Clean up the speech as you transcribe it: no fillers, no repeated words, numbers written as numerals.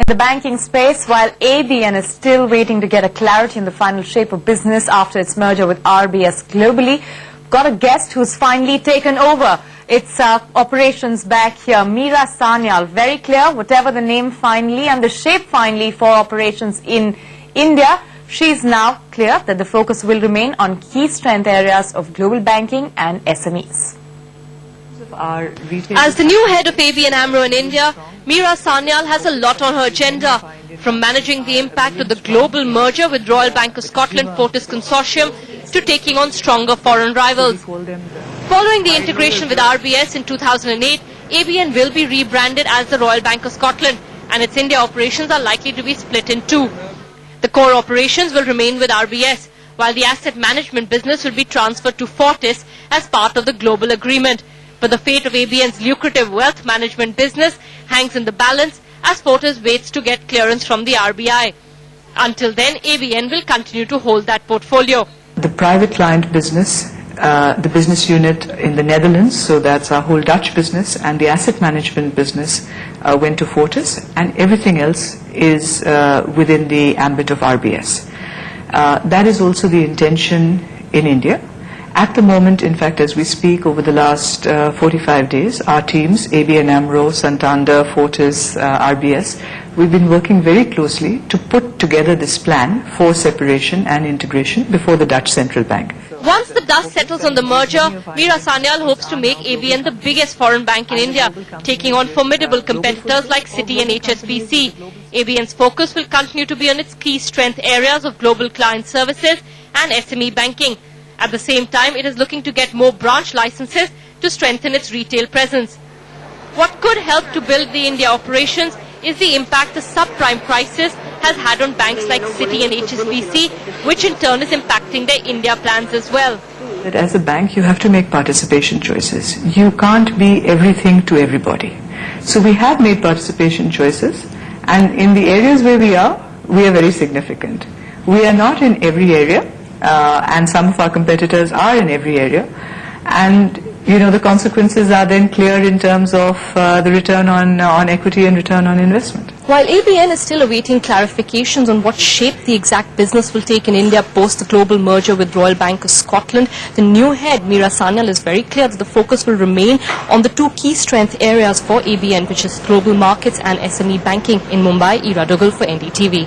The banking space, while ABN is still waiting to get a clarity in the final shape of business after its merger with RBS globally, got a guest who's finally taken over its operations back here. Meera Sanyal, very clear, whatever the name finally and the shape finally for operations in India, she's now clear that the focus will remain on key strength areas of global banking and SMEs. As the new head of ABN AMRO in India, Meera Sanyal has a lot on her agenda, from managing the impact of the global merger with Royal Bank of Scotland Fortis Consortium to taking on stronger foreign rivals. Following the integration with RBS in 2008, ABN will be rebranded as the Royal Bank of Scotland, and its India operations are likely to be split in two. The core operations will remain with RBS, while the asset management business will be transferred to Fortis as part of the global agreement. But the fate of ABN's lucrative wealth management business hangs in the balance as Fortis waits to get clearance from the RBI. Until then, ABN will continue to hold that portfolio. The private client business, the business unit in the Netherlands, so that's our whole Dutch business, and the asset management business went to Fortis, and everything else is within the ambit of RBS. That is also the intention in India. At the moment, in fact, as we speak, over the last 45 days, our teams, ABN AMRO, Santander, Fortis, RBS, we've been working very closely to put together this plan for separation and integration before the Dutch Central Bank. Once the dust settles on the merger, Meera Sanyal hopes to make ABN the biggest foreign bank in India, taking on formidable competitors like Citi and HSBC. ABN's focus will continue to be on its key strength areas of global client services and SME banking. At the same time, it is looking to get more branch licenses to strengthen its retail presence. What could help to build the India operations is the impact the subprime crisis has had on banks like Citi and HSBC, which in turn is impacting their India plans as well. That as a bank, you have to make participation choices. You can't be everything to everybody. So we have made participation choices, and in the areas where we are very significant. We are not in every area. And some of our competitors are in every area, and the consequences are then clear in terms of the return on equity and return on investment. While ABN is still awaiting clarifications on what shape the exact business will take in India post the global merger with Royal Bank of Scotland, the new head, Meera Sanyal, is very clear that the focus will remain on the two key strength areas for ABN, which is global markets and SME banking. In Mumbai, Ira Dugal for NDTV.